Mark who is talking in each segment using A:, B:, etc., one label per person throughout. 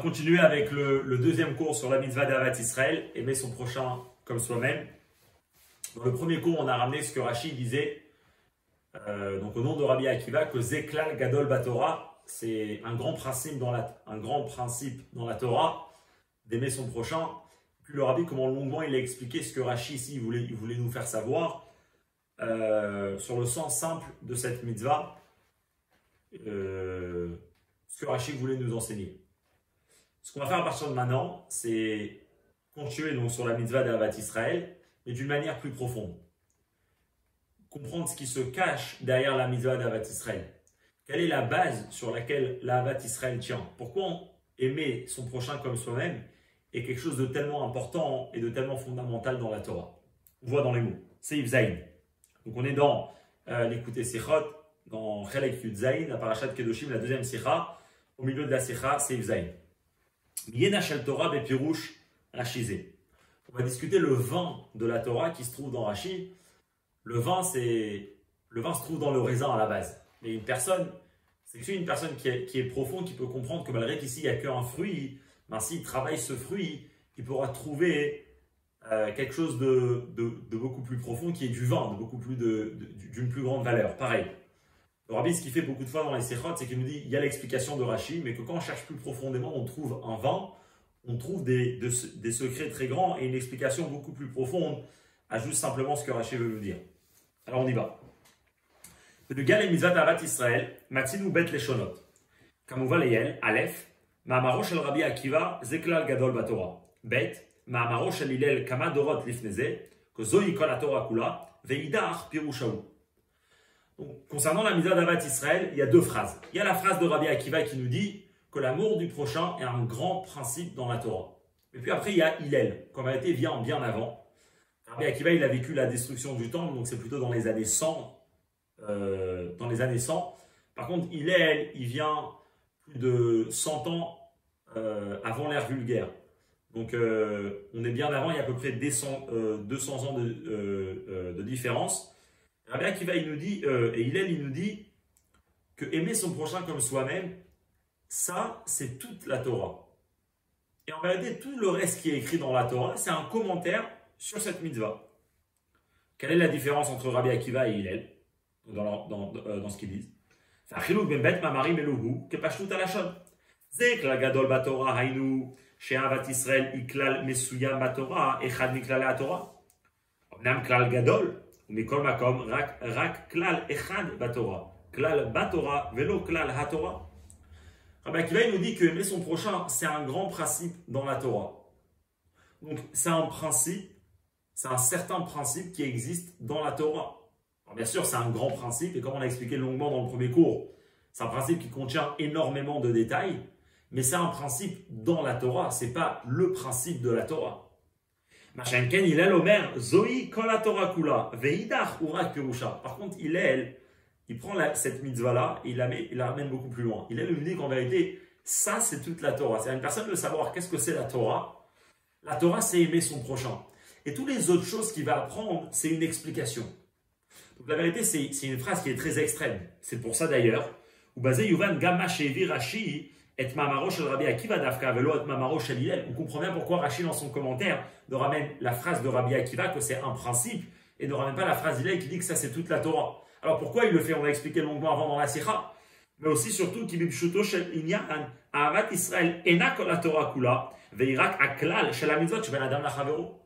A: continuer avec le deuxième cours sur la mitzvah d'Avat Israël, aimer son prochain comme soi-même. Dans le premier cours, on a ramené ce que Rashi disait, donc au nom de Rabbi Akiva, que Zeklal Gadol Batorah, c'est un grand principe dans la Torah, d'aimer son prochain. Puis le Rabbi, comment longuement il a expliqué ce que Rashi ici, il voulait nous faire savoir, sur le sens simple de cette mitzvah, ce que Rashi voulait nous enseigner. Ce qu'on va faire à partir de maintenant, c'est continuer donc sur la mitzvah d'Avat Israël, mais d'une manière plus profonde. Comprendre ce qui se cache derrière la mitzvah d'Avat Israël. Quelle est la base sur laquelle l'Avat Israël tient? Pourquoi aimer son prochain comme soi-même est quelque chose de tellement important et de tellement fondamental dans la Torah? On voit dans les mots. Seif Zayin. Donc on est dans l'écouter Sichot, dans Chelek Yud Zayin, la parashat Kedoshim, la deuxième Sicha. Au milieu de la Sicha, Seif Zayin. Yena Shel Torah Bepirouche Rachizé. On va discuter le vin de la Torah qui se trouve dans Rashi. Le vin se trouve dans le raisin à la base. Mais une personne qui est profonde, qui peut comprendre que malgré qu'ici il n'y a qu'un fruit, ben, s'il travaille ce fruit, il pourra trouver quelque chose de beaucoup plus profond qui est du vin, d'une plus grande valeur. Pareil. Le Rabbi, ce qu'il fait beaucoup de fois dans les Sechot, c'est qu'il nous dit il y a l'explication de Rashi, mais que quand on cherche plus profondément, on trouve un vin, on trouve des secrets très grands et une explication beaucoup plus profonde à juste simplement ce que Rashi veut nous dire. Alors on y va. Le gal et mitzvah d'Avat Israël, Matzinu bet leshonot. Kamouva leyel, Aleph, Ma'amaro shel Rabbi Akiva, Zeklal gadol batorah. Bet, Ma'amaro shel Hillel kama dorot lifneze, que zoi kol haTorah kula, veidach pirushahu. Donc, concernant la mitzvah d'Avat Israël, il y a deux phrases. Il y a la phrase de Rabbi Akiva qui nous dit que l'amour du prochain est un grand principe dans la Torah. Et puis après, il y a Hillel, qui en réalité vient bien avant. Rabbi Akiva, il a vécu la destruction du temple, donc c'est plutôt dans les années 100. Par contre, Hillel, il vient plus de 100 ans avant l'ère vulgaire. Donc, on est bien avant, il y a à peu près 200 ans de différence. Rabbi Akiva, il nous dit, et Hillel, il nous dit que aimer son prochain comme soi-même, ça, c'est toute la Torah. Et en réalité, tout le reste qui est écrit dans la Torah, c'est un commentaire sur cette mitzvah. Quelle est la différence entre Rabbi Akiva et Hillel dans ce qu'ils disent? Achiluk ben bet mamari meluhu kepashtut alashon. Zeklal gadol batorah haynu she'avat Israël iklal mesuyam batorah echad miklal haTorah. Omnam klal gadol ומכל מקום רק כלל אחד בתורה. כלל בתורה ולא כלל התורה. Rabbi Akiva nous dit que aimer son prochain, c'est un grand principe dans la Torah. Donc, c'est un certain principe qui existe dans la Torah. Alors, bien sûr, c'est un grand principe, et comme on a expliqué longuement dans le premier cours, c'est un principe qui contient énormément de détails, mais c'est un principe dans la Torah, ce n'est pas le principe de la Torah. Machenken, Hillel Omer, Zoi kol haTorah kula, veidach urak pirusha. Par contre, Hillel, il prend cette mitzvah-là et il la ramène beaucoup plus loin. Hillel nous dit qu'en vérité, ça c'est toute la Torah. C'est à une personne de savoir qu'est-ce que c'est la Torah. La Torah, c'est aimer son prochain. Et toutes les autres choses qu'il va apprendre, c'est une explication. Donc la vérité, c'est une phrase qui est très extrême. C'est pour ça d'ailleurs, où basé Yuvan Gamma Shevi Rashi, et Mamaro shel Rabbi Akiva dafka velo et Mamaro shel Hillel. On comprend bien pourquoi Rashi dans son commentaire ne ramène la phrase de Rabbi Akiva que c'est un principe et ne ramène pas la phrase d'Hillel qui dit que ça c'est toute la Torah. Alors pourquoi il le fait? On l'a expliqué longuement avant dans la Sikha, mais aussi surtout qui bibshuto shel inyan Ahavat Israël ena kol haTorah kula veirak aklal shel hamitzvot sheben adam lachavero.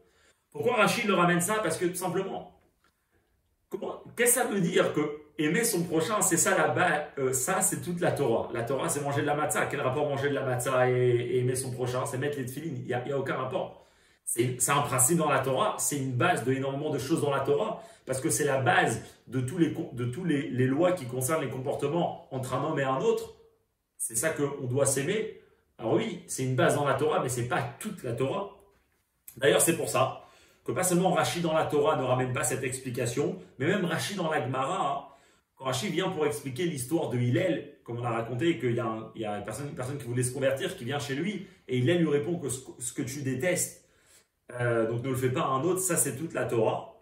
A: Pourquoi Rashi le ramène ça? Parce que tout simplement, qu'est-ce que ça veut dire que aimer son prochain, c'est ça là-bas, ça c'est toute la Torah. La Torah, c'est manger de la matzah. Quel rapport manger de la matzah et aimer son prochain? C'est mettre les tefilines, il n'y a aucun rapport. C'est un principe dans la Torah, c'est une base de énormément de choses dans la Torah, parce que c'est la base de tous les lois qui concernent les comportements entre un homme et un autre. C'est ça qu'on doit s'aimer. Alors oui, c'est une base dans la Torah, mais ce n'est pas toute la Torah. D'ailleurs, c'est pour ça que pas seulement Rashi dans la Torah ne ramène pas cette explication, mais même Rashi dans la Gemara, quand Rashi vient pour expliquer l'histoire de Hillel, comme on a raconté qu'il y a une personne qui voulait se convertir, qui vient chez lui, et Hillel lui répond que ce que tu détestes, donc ne le fais pas à un autre, ça c'est toute la Torah.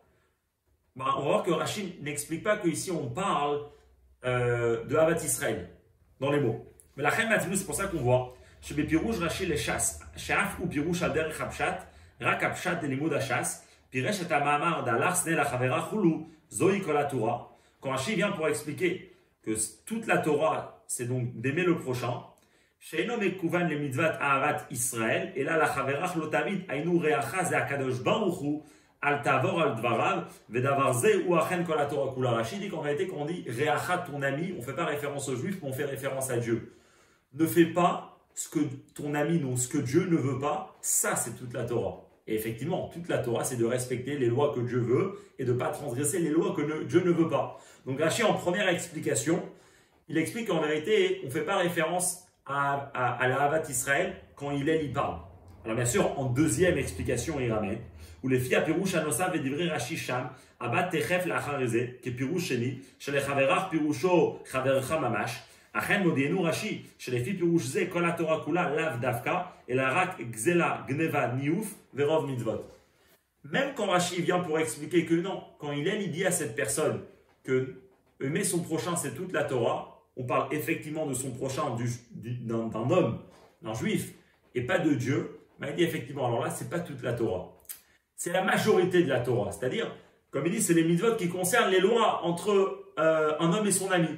A: Ben, on va voir que Rashi n'explique pas qu'ici on parle de Avat Israël, dans les mots. Mais la Chem Matinu, c'est pour ça qu'on voit שבפירוש רש"י לש"ס, שאף הוא פירוש על דרך הפשט, רק הפשט ללימוד הש"ס, פירש את המאמר d'Alach sne la chavera chulu, zoi kol haTorah. Quand Rashi vient pour expliquer que toute la Torah, c'est donc d'aimer le prochain, שאינו מקוון למצוות אהבת ישראל, אלא לחברך לא תמיד היינו רעך זה הקדוש ברוך הוא, אל תעבור על דבריו, ודבר זה הוא אכן כל התורה כולה. Rashi dit qu'en réalité, quand on dit réacha ton ami, on ne fait pas référence aux juifs, mais on fait référence à Dieu. Ne fais pas ce que ton ami, non, ce que Dieu ne veut pas, ça c'est toute la Torah. Et effectivement, toute la Torah, c'est de respecter les lois que Dieu veut et de ne pas transgresser les lois que Dieu ne veut pas. Donc Rashi, en première explication, il explique qu'en vérité, on ne fait pas référence à la Havat Israël quand il parle. Alors bien sûr, en deuxième explication, il ramène où les filles à Pirouche Anosav et Divrei Rashi Sham, Abat Techef Lachareze, qui est Pirouche Sheni, chez les Chaverach Piroucho Chavercha Mamash, Achen Modienu Rashi, chez les filles Pirouche Ze, Kol HaTorah Kula, Lav Davka, et la Rak Gzela Gneva Niouf, Verov Mitzvot. Même quand Rashi vient pour expliquer que non, quand il dit à cette personne que aimer son prochain c'est toute la Torah, on parle effectivement de son prochain, d'un homme, d'un juif, et pas de Dieu, mais il dit effectivement, alors là, c'est pas toute la Torah. C'est la majorité de la Torah. C'est-à-dire, comme il dit, c'est les mitzvot qui concernent les lois entre un homme et son ami.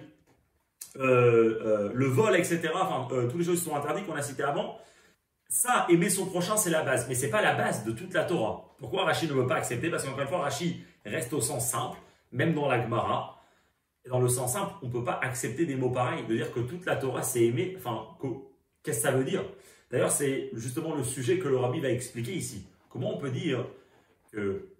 A: Le vol, etc. Enfin, toutes les choses qui sont interdites qu'on a citées avant. Ça, aimer son prochain, c'est la base. Mais ce n'est pas la base de toute la Torah. Pourquoi Rashi ne veut pas accepter? Parce qu'encore une fois, Rashi reste au sens simple, même dans la Gemara. Et dans le sens simple, on ne peut pas accepter des mots pareils, de dire que toute la Torah c'est aimer. Enfin, qu'est-ce que ça veut dire? D'ailleurs, c'est justement le sujet que le Rabbi va expliquer ici. Comment on peut dire que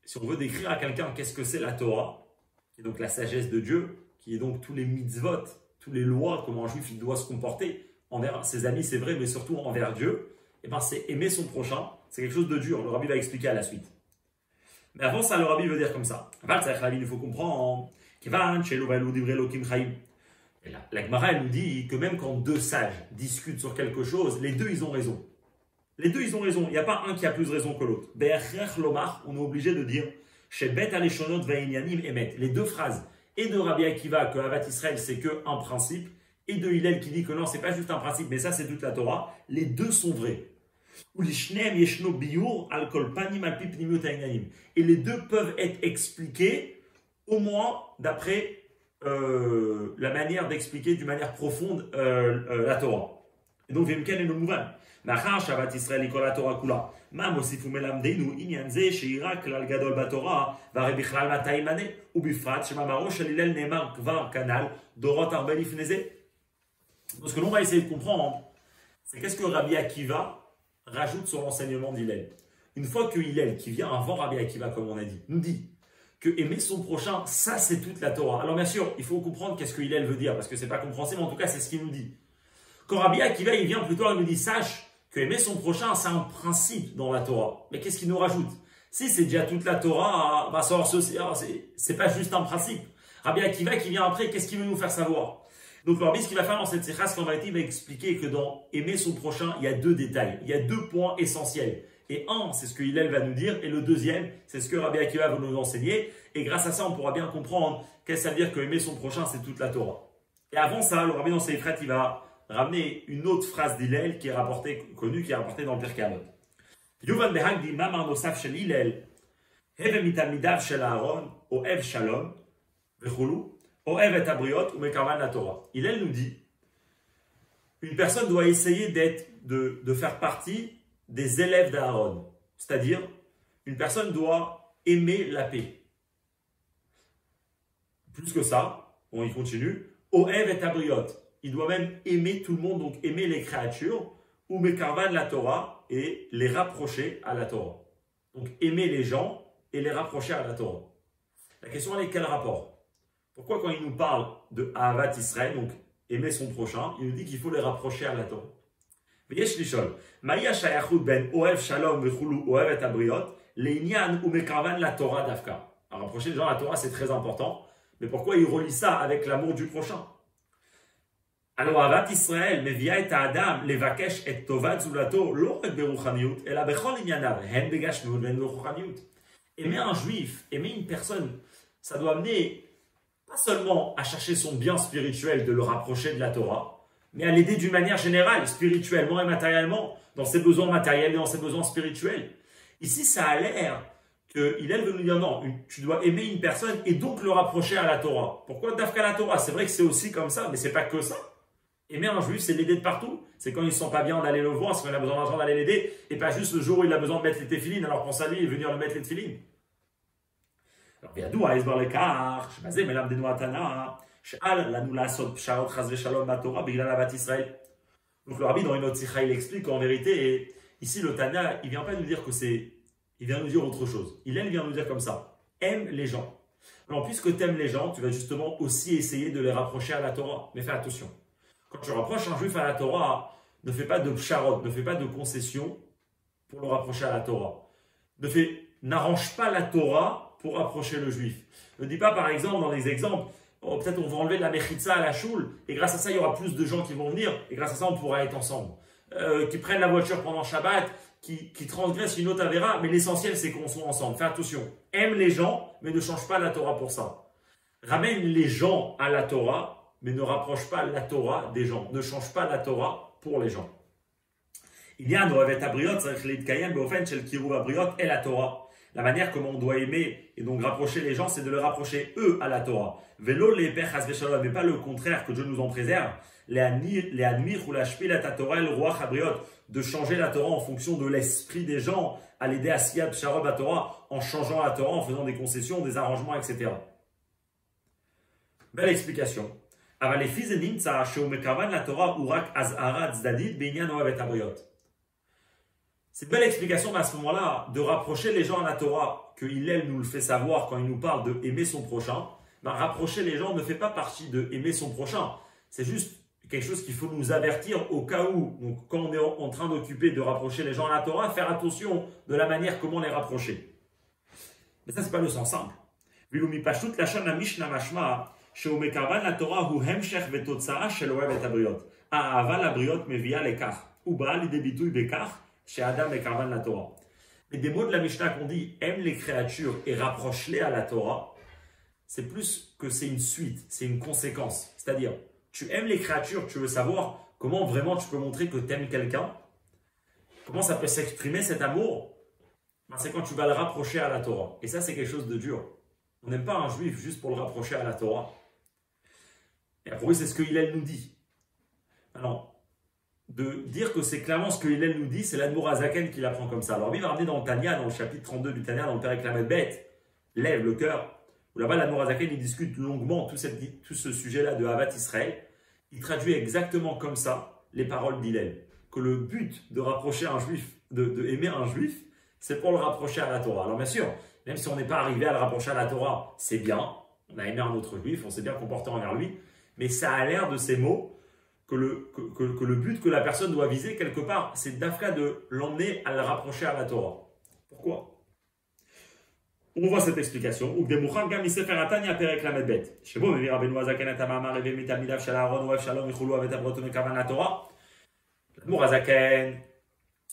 A: si on veut décrire à quelqu'un qu'est-ce que c'est la Torah, qui est donc la sagesse de Dieu, qui est donc tous les mitzvot, toutes les lois, comment un juif il doit se comporter envers ses amis, c'est vrai, mais surtout envers Dieu, et ben c'est aimer son prochain, c'est quelque chose de dur. Le Rabbi va expliquer à la suite. Mais avant ça, le Rabbi veut dire comme ça. Il faut comprendre. Et la Gemara, elle nous dit que même quand deux sages discutent sur quelque chose, les deux, ils ont raison. Les deux, ils ont raison. Il n'y a pas un qui a plus raison que l'autre. On est obligé de dire les deux phrases, et de Rabbi Akiva que Havat Israël, c'est qu'un principe, et de Hillel qui dit que non, c'est pas juste un principe, mais ça, c'est toute la Torah. Les deux sont vrais. Et les deux peuvent être expliqués au moins d'après la manière d'expliquer d'une manière profonde la Torah. Et donc, Vemken et le Mouvan. Machar Shabbat Israël et la Torah Kula. Ma mosifu melamdeinu inyan ze sheira klal gadol batorah vare bichlal mataimane ou bifrat shemamaro shalilel neemar kvar kanal dorot arba lifneze. Donc, ce que l'on va essayer de comprendre, c'est qu'est-ce que Rabbi Akiva rajoute sur l'enseignement d'Hillel. Une fois que Hillel, qui vient avant Rabbi Akiva, comme on a dit, nous dit que aimer son prochain, ça c'est toute la Torah. Alors bien sûr, il faut comprendre qu'est-ce que Hillel veut dire, parce que c'est pas compréhensible, mais en tout cas c'est ce qu'il nous dit. Quand Rabbi Akiva il vient plus tard, il nous dit, sache que aimer son prochain, c'est un principe dans la Torah. Mais qu'est-ce qu'il nous rajoute? Si c'est déjà toute la Torah, bah, c'est pas juste un principe. Rabbi Akiva qui vient après, qu'est-ce qu'il veut nous faire savoir? Donc le Rabbi, ce qu'il va faire dans cette séquence, qu'en réalité, il va expliquer que dans aimer son prochain, il y a deux détails, il y a deux points essentiels. Et un, c'est ce que Hillel va nous dire, et le deuxième, c'est ce que Rabbi Akiva va nous enseigner. Et grâce à ça, on pourra bien comprendre qu'est-ce que ça veut dire que aimer son prochain, c'est toute la Torah. Et avant ça, le Rabbi dans ses frères, il va ramener une autre phrase d'Hillel qui est rapportée, connue, qui est rapportée dans le Pirkei Avot. Yuvan Behag dit Mamar nosaf shel Hillel, Heve mitalmidav shel Aaron, Oev Shalom, Vechulu, Oev et Abriot, ou Mekarvan la Torah. Hillel nous dit une personne doit essayer de faire partie des élèves d'Aaron. C'est-à-dire, une personne doit aimer la paix. Plus que ça, bon, il continue, Oev et Abriot. Il doit même aimer tout le monde, donc aimer les créatures, ou Mekarvan la Torah, et les rapprocher à la Torah. Donc aimer les gens et les rapprocher à la Torah. La question elle est quel rapport? Pourquoi quand il nous parle de Ahavat Israël, donc aimer son prochain, il nous dit qu'il faut les rapprocher à la Torah? ויש לשאול, מהי השייכות בין אוהב שלום וכולו אוהב את הבריות לעניין ומקרבן לתורה דווקא? Alors rapprocher les gens à la Torah c'est très important, mais pourquoi il relie ça avec l'amour du prochain? Alors אהבת ישראל מביאה את האדם לבקש את טובת זולתו לא רק ברוחניות, אלא בכל ענייניו, הן בגשמיות והן ברוחניות. Aimer un juif, aimer une personne, ça doit amener pas seulement à chercher son bien spirituel de le rapprocher de la Torah, mais à l'aider d'une manière générale, spirituellement et matériellement, dans ses besoins matériels et dans ses besoins spirituels. Ici, ça a l'air qu'il veut nous dire non, tu dois aimer une personne et donc le rapprocher à la Torah. Pourquoi d'Afka la Torah? C'est vrai que c'est aussi comme ça, mais c'est pas que ça. Aimer un juif, c'est l'aider de partout. C'est quand ils ne sont pas bien d'aller le voir, c'est quand il a besoin d'argent d'aller l'aider, et pas juste le jour où il a besoin de mettre les téfilines, alors pense à lui et venir le mettre les téfilines. Alors, Yadou, Aïsbar le Kar, Shemazé, Melam Deno Atana, She'al, Lanoula, Sod, Pshaot, Chazve Shalom, Matora, Bigla Lavat Israël. Donc le rabbi, dans une autre sikha, il explique qu'en vérité, et ici le Tana, il ne vient pas nous dire que c'est. Il vient nous dire autre chose. Il vient nous dire comme ça. Aime les gens. Alors, puisque tu aimes les gens, tu vas justement aussi essayer de les rapprocher à la Torah. Mais fais attention. Quand tu rapproches un juif à la Torah, ne fais pas de psharot, ne fais pas de concessions pour le rapprocher à la Torah. N'arrange pas la Torah pour rapprocher le juif. Ne dis pas, par exemple, dans les exemples, oh, peut-être on va enlever de la mechitza à la choule, et grâce à ça, il y aura plus de gens qui vont venir, et grâce à ça, on pourra être ensemble. Qui prennent la voiture pendant Shabbat, qui transgressent une autre avéra, mais l'essentiel, c'est qu'on soit ensemble. Fais attention. Aime les gens, mais ne change pas la Torah pour ça. Ramène les gens à la Torah, mais ne rapproche pas la Torah des gens. Ne change pas la Torah pour les gens. Il y a un Oavet Abriot, et la Torah. La manière comment on doit aimer et donc rapprocher les gens, c'est de les rapprocher eux à la Torah. Vélo les pechas veshalom, mais pas le contraire, que Dieu nous en préserve. Les admir ou la shpilat Torah el roi Abriot, de changer la Torah en fonction de l'esprit des gens, à l'aider à siyat sharob à Torah, en changeant la Torah, en faisant des concessions, des arrangements, etc. Belle explication. Aval les fils de Nimtza, sheumekavan la Torah urak azhara tzadid beinyan oavet Abriot. C'est une belle explication, mais à ce moment-là, de rapprocher les gens à la Torah, que Hillel nous le fait savoir quand il nous parle de aimer son prochain, ben, rapprocher les gens ne fait pas partie de aimer son prochain. C'est juste quelque chose qu'il faut nous avertir au cas où, donc quand on est en train d'occuper de rapprocher les gens à la Torah, faire attention de la manière comment les rapprocher. Mais ça, c'est pas le sens simple. Vilumi pashut lashon la Mishnah mashma, sheumekavan la Torah hu hemshech vetotzaa shel ohevet habriot. Ahava labriot mevia lekach. Uba lidebitui bekach. Chez Adam et Karvan la Torah. Mais des mots de la Mishnah qu'on dit aime les créatures et rapproche-les à la Torah, c'est plus que c'est une suite, c'est une conséquence. C'est-à-dire, tu aimes les créatures, tu veux savoir comment vraiment tu peux montrer que tu aimes quelqu'un, comment ça peut s'exprimer cet amour, ben, c'est quand tu vas le rapprocher à la Torah. Et ça, c'est quelque chose de dur. On n'aime pas un juif juste pour le rapprocher à la Torah. Et pour lui, c'est ce que Hillel nous dit. Alors, de dire que c'est clairement ce que Hillel nous dit, c'est l'Admour Azaken qui l'apprend comme ça. Alors, il va ramener dans le Tanya, dans le chapitre 32 du Tanya, dans le Perek Lamed Bet, lève le cœur, où là-bas l'Admour Azaken, il discute longuement tout ce sujet-là de Havat Israël. Il traduit exactement comme ça les paroles d'Hillel. Que le but de rapprocher un juif, de aimer un juif, c'est pour le rapprocher à la Torah. Alors, bien sûr, même si on n'est pas arrivé à le rapprocher à la Torah, c'est bien. On a aimé un autre juif, on s'est bien comporté envers lui. Mais ça a l'air de ces mots que le but que la personne doit viser quelque part, c'est d'Afka de l'emmener à le rapprocher à la Torah. Pourquoi? On voit cette explication. Mourazaken,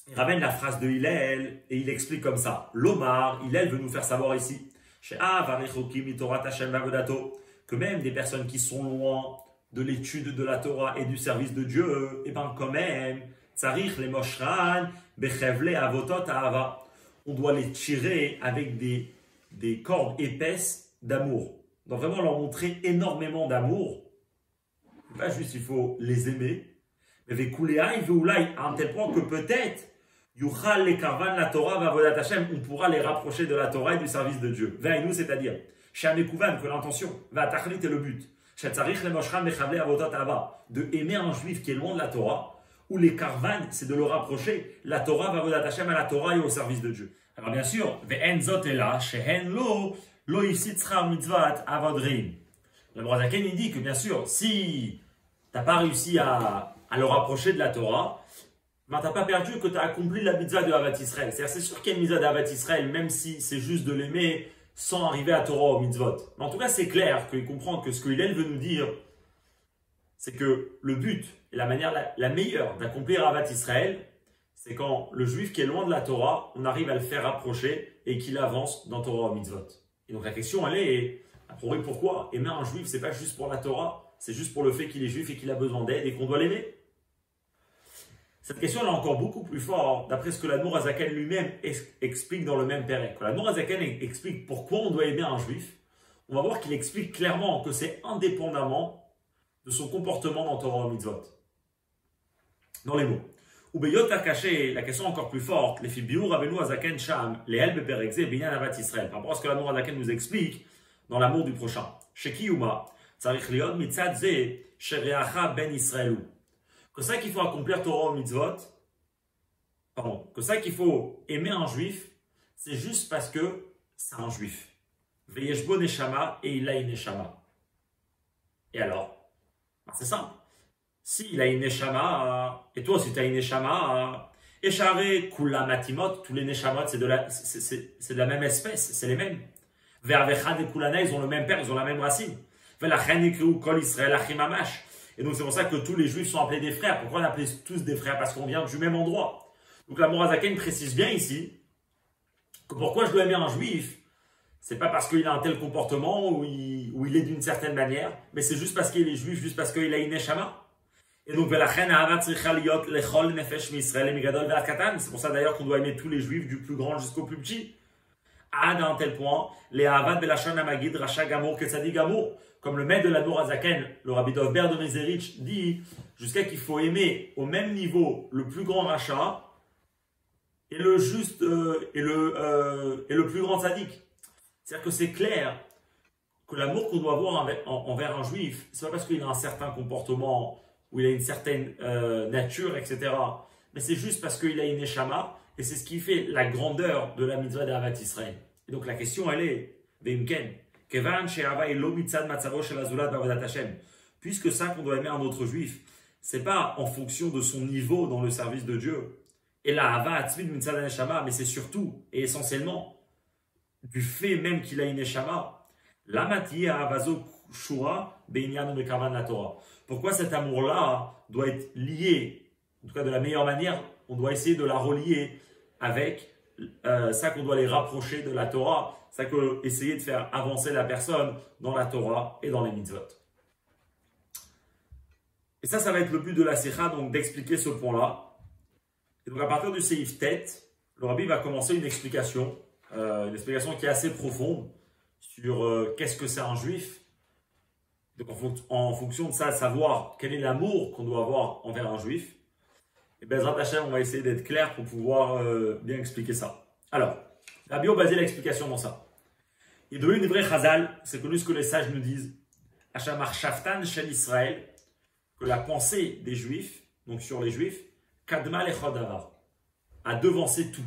A: il ramène la phrase de Hillel et il explique comme ça. L'Omar, Hillel veut nous faire savoir ici que même des personnes qui sont loin de l'étude de la Torah et du service de Dieu, et bien quand même, tsarich les moshran, bechevle avotot ahava. On doit les tirer avec des cordes épaisses d'amour. Donc vraiment leur montrer énormément d'amour. Pas juste il faut les aimer, mais vekuleai veulai à un tel point que peut-être yuchal les karvan la Torah vavodat Hashem, on pourra les rapprocher de la Torah et du service de Dieu. Veinu, c'est-à-dire shamekuvan, que l'intention va tachlit est le but. De aimer un juif qui est loin de la Torah, ou les karvan, c'est de le rapprocher, la Torah va vodat Hashem à la Torah et au service de Dieu. Alors bien sûr, le Brazaken il dit que bien sûr, si tu n'as pas réussi à le rapprocher de la Torah, ben, tu n'as pas perdu que tu as accompli la mitzvah de Havat Israël. C'est-à-dire, c'est sûr qu'il y a une mitzvah de Havat Israël, même si c'est juste de l'aimer sans arriver à Torah au mitzvot. Mais en tout cas, c'est clair qu'il comprend que ce que Hillel veut nous dire, c'est que le but et la manière la meilleure d'accomplir Havat Israël, c'est quand le juif qui est loin de la Torah, on arrive à le faire rapprocher et qu'il avance dans Torah au mitzvot. Et donc la question, elle est, pourquoi aimer un juif, c'est pas juste pour la Torah, c'est juste pour le fait qu'il est juif et qu'il a besoin d'aide et qu'on doit l'aimer? Cette question elle est encore beaucoup plus forte d'après ce que l'Admour Azaken lui-même explique dans le même Pérec. Quand l'Admour Azaken explique pourquoi on doit aimer un juif, on va voir qu'il explique clairement que c'est indépendamment de son comportement dans Torah Mitzvot. Dans les mots. Ou Beyot a caché la question encore plus forte, les filles Biur Rabbeinu Azaken Sham, les Helbe Perekze, Binyan Avat Israël. Par rapport à ce que l'Admour Azaken nous explique dans l'amour du prochain. Chez Kiyuma, Tzarich Liot Mitzad Ze, Shereacha Ben Israëlou. Que ça qu'il faut accomplir Torah Mitzvot, que ça qu'il faut aimer un juif, c'est juste parce que c'est un juif. Veyeshbo Neshama et il a une Neshama. Et alors, c'est simple. S'il a une Neshama, et toi aussi tu as une Neshama, Eshare Kula Matimot, tous les Neshamot c'est de la même espèce, c'est les mêmes. Ve'avechad et Kulana, ils ont le même père, ils ont la même racine. Ve'lachen ikru Kol Israël Achim Amash. Et donc c'est pour ça que tous les juifs sont appelés des frères. Pourquoi on appelle tous des frères? Parce qu'on vient du même endroit. Donc la Morazaken précise bien ici que pourquoi je dois aimer un juif, c'est pas parce qu'il a un tel comportement ou il est d'une certaine manière, mais c'est juste parce qu'il est juif, juste parce qu'il a une neshama. Et donc c'est pour ça d'ailleurs qu'on doit aimer tous les juifs du plus grand jusqu'au plus petit. À un tel point, les Avad Belashon Amagid Racha Gamour Kesadi Gamour. Comme le maître de l'Admour Azaken, le Rabbi Dov Ber de Mezerich, dit jusqu'à qu'il faut aimer au même niveau le plus grand rachat et le juste et le plus grand tzaddik. C'est-à-dire que c'est clair que l'amour qu'on doit avoir envers un juif, c'est pas parce qu'il a un certain comportement ou il a une certaine nature, etc. Mais c'est juste parce qu'il a une neshama et c'est ce qui fait la grandeur de la mitzvah d'Avat Israël. Et donc la question elle est, Veimken. Puisque ça qu'on doit aimer un autre juif, c'est pas en fonction de son niveau dans le service de Dieu. Et là, mais c'est surtout et essentiellement du fait même qu'il a une neshama. Pourquoi cet amour-là doit être lié, en tout cas de la meilleure manière, on doit essayer de la relier avec ça qu'on doit les rapprocher de la Torah. Ça que essayer de faire avancer la personne dans la Torah et dans les mitzvot. Et ça va être le but de la Sikha, donc d'expliquer ce point-là. Et donc à partir du Seif Tête, le Rabbi va commencer une explication qui est assez profonde sur qu'est-ce que c'est un juif. Donc en fonction de ça, savoir quel est l'amour qu'on doit avoir envers un juif. Et Bezrat Hashem, on va essayer d'être clair pour pouvoir bien expliquer ça. Alors, Rabbi a basé l'explication dans ça. Et de une vraie chazal, c'est connu ce que les sages nous disent. Hachamar Shaftan Shel Israël, que la pensée des juifs, donc sur les juifs, Kadma Lechod Davar, a devancé tout.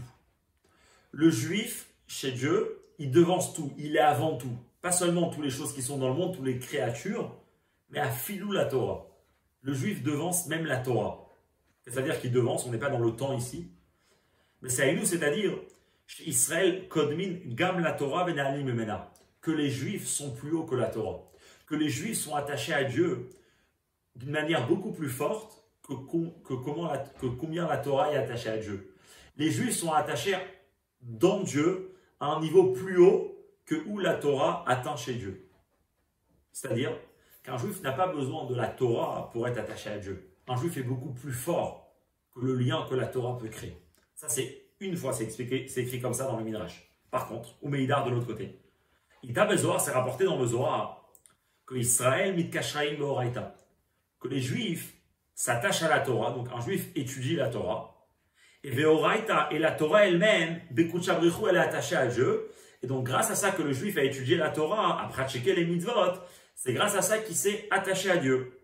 A: Le juif, chez Dieu, il devance tout, il est avant tout. Pas seulement toutes les choses qui sont dans le monde, toutes les créatures, mais à filou la Torah. Le juif devance même la Torah. C'est-à-dire qu'il devance, on n'est pas dans le temps ici. Mais c'est à nous, c'est-à-dire Israël Kodmin Gam la Torah Venalim Mena, que les Juifs sont plus hauts que la Torah, que les Juifs sont attachés à Dieu d'une manière beaucoup plus forte que combien la Torah est attachée à Dieu. Les Juifs sont attachés dans Dieu à un niveau plus haut que où la Torah atteint chez Dieu. C'est-à-dire qu'un Juif n'a pas besoin de la Torah pour être attaché à Dieu. Un Juif est beaucoup plus fort que le lien que la Torah peut créer. Ça c'est une fois, c'est écrit comme ça dans le Midrash. Par contre, ou Meidar de l'autre côté. Ita Bezoar, c'est rapporté dans le Zohar que Israël mitkashraim beoraita, que les Juifs s'attachent à la Torah, donc un Juif étudie la Torah, et beoraita, et la Torah elle-même, bekutchabrichou, elle est attachée à Dieu, et donc grâce à ça que le Juif a étudié la Torah, a pratiqué les mitzvot, c'est grâce à ça qu'il s'est attaché à Dieu.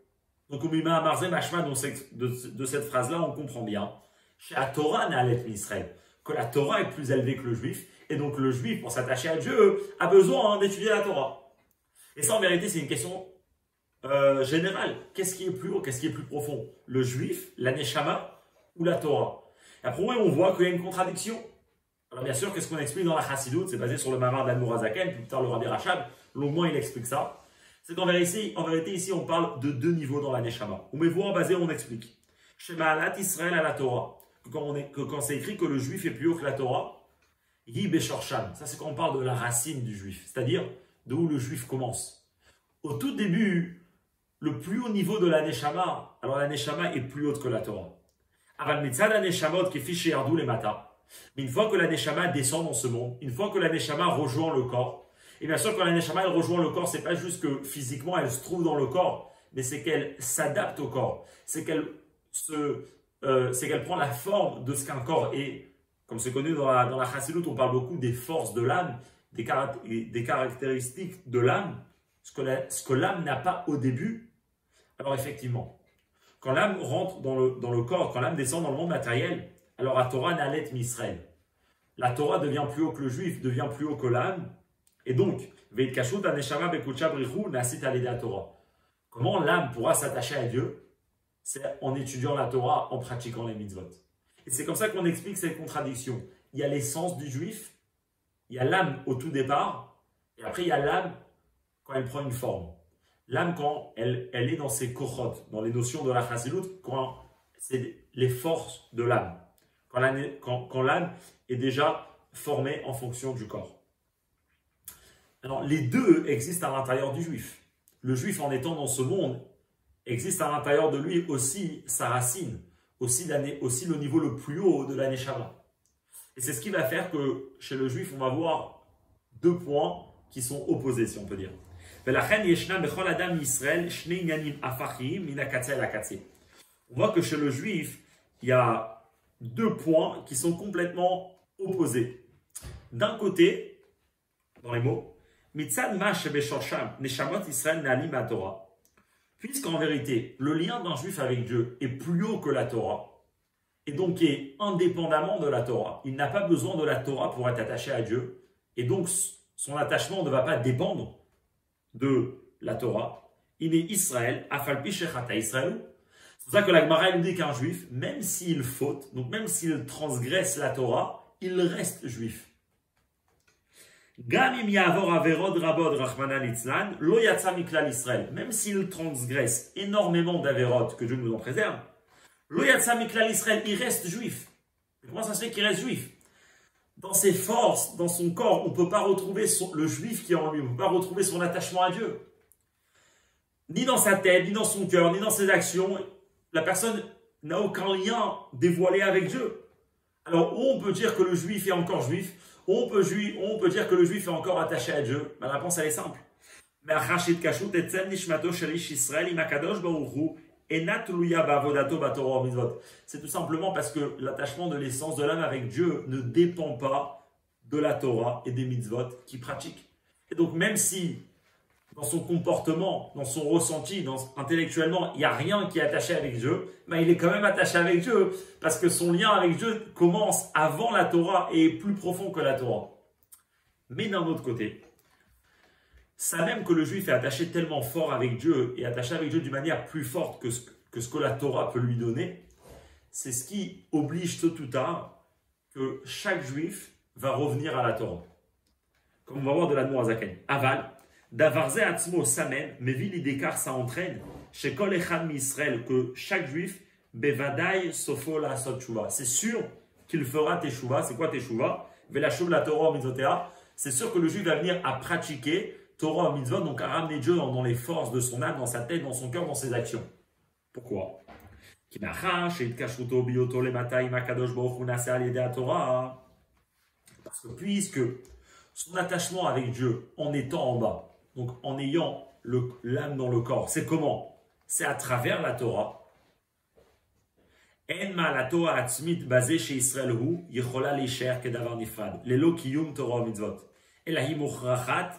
A: Donc au Mima Amarze Mashma, de cette phrase-là, on comprend bien. Chez la Torah n'alet Israël, que la Torah est plus élevée que le juif, et donc le juif, pour s'attacher à Dieu, a besoin d'étudier la Torah. Et ça, en vérité, c'est une question générale. Qu'est-ce qui est plus haut, qu'est-ce qui est plus profond? Le juif, la Neshama ou la Torah? Et après, on voit qu'il y a une contradiction. Alors bien sûr, qu'est-ce qu'on explique dans la Chassidoute? C'est basé sur le Mamar d'Admour Azaken, plus tard le Rabbi Rachab, longuement il explique ça. C'est qu'en vérité, ici, on parle de deux niveaux dans la Neshama. On met vous en basé, on explique. Shema'alat Israël à la Torah. Quand c'est écrit que le juif est plus haut que la Torah, Yi Beshorsham. Ça, c'est quand on parle de la racine du juif, c'est-à-dire d'où le juif commence. Au tout début, le plus haut niveau de la Neshama, alors la Neshama est plus haute que la Torah. Aval mitzad la Neshamot qui fiche Ardou les matins. Mais une fois que la Neshama descend dans ce monde, une fois que la Neshama rejoint le corps, et bien sûr quand la Neshama elle rejoint le corps, c'est pas juste que physiquement elle se trouve dans le corps, mais c'est qu'elle s'adapte au corps, c'est qu'elle prend la forme de ce qu'un corps est. Comme c'est connu dans la Chassidut, on parle beaucoup des forces de l'âme, des caractéristiques de l'âme, ce que l'âme n'a pas au début. Alors effectivement, quand l'âme rentre dans le corps, quand l'âme descend dans le monde matériel, alors la Torah n'alet misraël. La Torah devient plus haut que le juif, devient plus haut que l'âme. Et donc, comment l'âme pourra s'attacher à Dieu? C'est en étudiant la Torah, en pratiquant les mitzvot. Et c'est comme ça qu'on explique cette contradiction. Il y a l'essence du juif, il y a l'âme au tout départ, et après il y a l'âme quand elle prend une forme. L'âme quand elle est dans ses kochot, dans les notions de la chassidut, quand c'est les forces de l'âme. Quand l'âme est déjà formée en fonction du corps. Alors les deux existent à l'intérieur du juif. Le juif en étant dans ce monde existe à l'intérieur de lui aussi sa racine, aussi le niveau le plus haut de la Neshama. Et c'est ce qui va faire que chez le juif, on va voir deux points qui sont opposés, si on peut dire. On voit que chez le juif, il y a deux points qui sont complètement opposés. D'un côté, dans les mots, puisqu'en vérité, le lien d'un juif avec Dieu est plus haut que la Torah, et donc est indépendamment de la Torah. Il n'a pas besoin de la Torah pour être attaché à Dieu, et donc son attachement ne va pas dépendre de la Torah. Il est Israël, afalpi shechata Israël. C'est pour ça que la Gemara nous dit qu'un juif, même s'il faute, donc même s'il transgresse la Torah, il reste juif. Même s'il transgresse énormément d'averot, que Dieu nous en préserve, il reste juif. Comment ça se fait qu'il reste juif? Dans ses forces, dans son corps, on ne peut pas retrouver le juif qui est en lui, on ne peut pas retrouver son attachement à Dieu. Ni dans sa tête, ni dans son cœur, ni dans ses actions, la personne n'a aucun lien dévoilé avec Dieu. Alors, on peut dire que le juif est encore juif, on peut dire que le juif est encore attaché à Dieu. La réponse, elle est simple. C'est tout simplement parce que l'attachement de l'essence de l'âme avec Dieu ne dépend pas de la Torah et des mitzvot qu'il pratique. Et donc, même si dans son comportement, dans son ressenti, intellectuellement, il n'y a rien qui est attaché avec Dieu, mais il est quand même attaché avec Dieu, parce que son lien avec Dieu commence avant la Torah et est plus profond que la Torah. Mais d'un autre côté, ça même que le juif est attaché tellement fort avec Dieu, et attaché avec Dieu d'une manière plus forte que ce que la Torah peut lui donner, c'est ce qui oblige tôt ou tard que chaque juif va revenir à la Torah. Comme on va voir de l'Admor Azaken. Aval, Davarze Atzmo Samen, mais Vilidekar, ça entraîne chez Kol Echad Misraël que chaque juif, Bevadaï Sofo la Sot Teshuva. C'est sûr qu'il fera Teshuva. C'est quoi Teshuva? Velachov la Torah Mitzvotea. C'est sûr que le juif va venir à pratiquer Torah Mitzvot, donc à ramener Dieu dans les forces de son âme, dans sa tête, dans son cœur, dans ses actions. Pourquoi? Parce que puisque son attachement avec Dieu en étant en bas, donc en ayant l'âme dans le corps, c'est comment? C'est à travers la Torah. En la Torah atzmit basée chez Israël hu yichola lisher kedavar nifrad lelo kiyum Torah mitzvot elahi mochrachat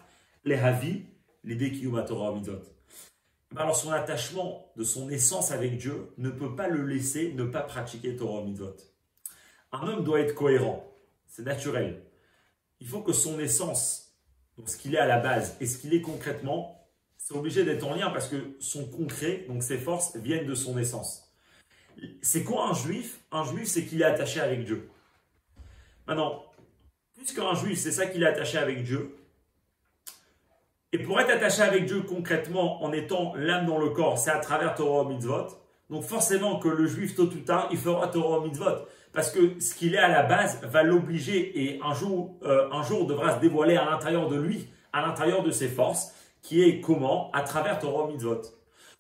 A: lehavi l'idée kiyum Torah mitzvot. Alors son attachement de son essence avec Dieu ne peut pas le laisser ne pas pratiquer Torah mitzvot. Un homme doit être cohérent, c'est naturel. Il faut que son essence, donc ce qu'il est à la base et ce qu'il est concrètement, c'est obligé d'être en lien parce que son concret, donc ses forces, viennent de son essence. C'est quoi un juif? Un juif, c'est qu'il est attaché avec Dieu. Maintenant, puisqu'un juif, c'est ça qu'il est attaché avec Dieu, et pour être attaché avec Dieu concrètement, en étant l'âme dans le corps, c'est à travers Torah mitzvot. Donc forcément que le juif, tôt ou tard, il fera Torah mitzvot. Parce que ce qu'il est à la base va l'obliger et un jour devra se dévoiler à l'intérieur de lui, à l'intérieur de ses forces, qui est comment? À travers Torah mitzvot.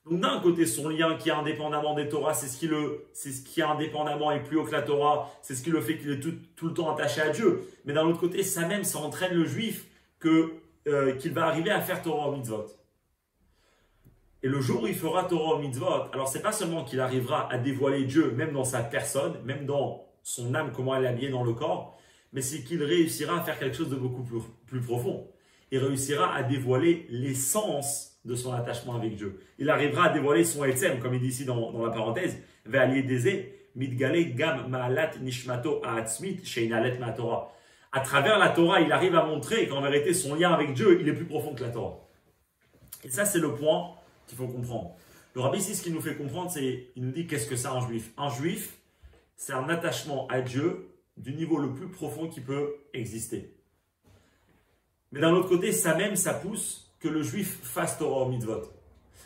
A: Donc d'un côté, son lien qui est indépendamment des Torahs, c'est ce qui est indépendamment et plus haut que la Torah, c'est ce qui le fait qu'il est tout le temps attaché à Dieu. Mais d'un autre côté, ça même, ça entraîne le juif qu'il va arriver à faire Torah au mitzvot. Et le jour où il fera Torah au mitzvot, alors c'est pas seulement qu'il arrivera à dévoiler Dieu, même dans sa personne, même dans son âme, comment elle est habillée dans le corps, mais c'est qu'il réussira à faire quelque chose de beaucoup plus profond. Il réussira à dévoiler l'essence de son attachement avec Dieu. Il arrivera à dévoiler son etzem, comme il dit ici dans la parenthèse, ve'alié dezé, mitgale gam ma'alat nishmato ha'atzmit she'inalet ma'atorah. À travers la Torah, il arrive à montrer qu'en vérité, son lien avec Dieu, il est plus profond que la Torah. Et ça, c'est le point qu'il faut comprendre. Le rabbi ici, ce qu'il nous fait comprendre, c'est, il nous dit qu'est-ce que c'est un juif. Un juif, c'est un attachement à Dieu du niveau le plus profond qui peut exister. Mais d'un autre côté, ça même, ça pousse que le juif fasse Torah au mitzvot.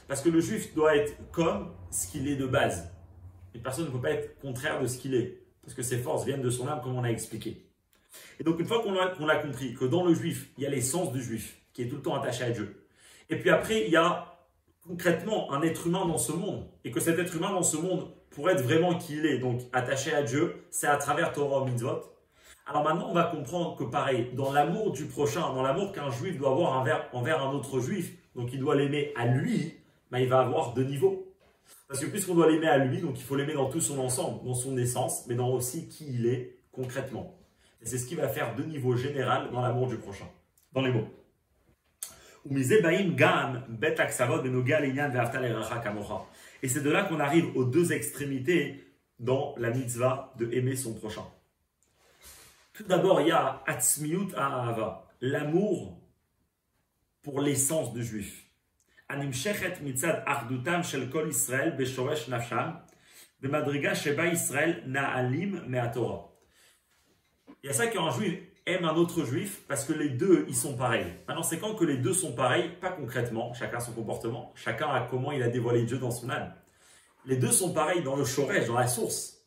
A: Parce que le juif doit être comme ce qu'il est de base. Une personne ne peut pas être contraire de ce qu'il est. Parce que ses forces viennent de son âme, comme on a expliqué. Et donc, une fois qu'on a compris que dans le juif, il y a l'essence du juif, qui est tout le temps attaché à Dieu. Et puis après, il y a concrètement un être humain dans ce monde. Et que cet être humain dans ce monde, pour être vraiment qui il est, donc attaché à Dieu, c'est à travers Torah au mitzvot. Alors maintenant, on va comprendre que pareil, dans l'amour du prochain, dans l'amour qu'un juif doit avoir envers un autre juif, donc il doit l'aimer à lui, il va avoir deux niveaux. Parce que puisqu'on doit l'aimer à lui, donc il faut l'aimer dans tout son ensemble, dans son essence, mais dans aussi qui il est concrètement. Et c'est ce qui va faire deux niveaux généraux dans l'amour du prochain. Dans les mots. Et c'est de là qu'on arrive aux deux extrémités dans la mitzvah de aimer son prochain. Tout d'abord, il y a Atzmiut Ahava, l'amour pour l'essence du juif. Animshechet mitzad achdutam shel kol Israël beshoresh nafsham, bemadriga sheba Israël na'alim me'atorah. Il y a ça qu'un juif aime un autre juif parce que les deux, ils sont pareils. Maintenant, c'est quand que les deux sont pareils, pas concrètement, chacun son comportement, chacun a comment il a dévoilé Dieu dans son âme. Les deux sont pareils dans le shoresh, dans la source,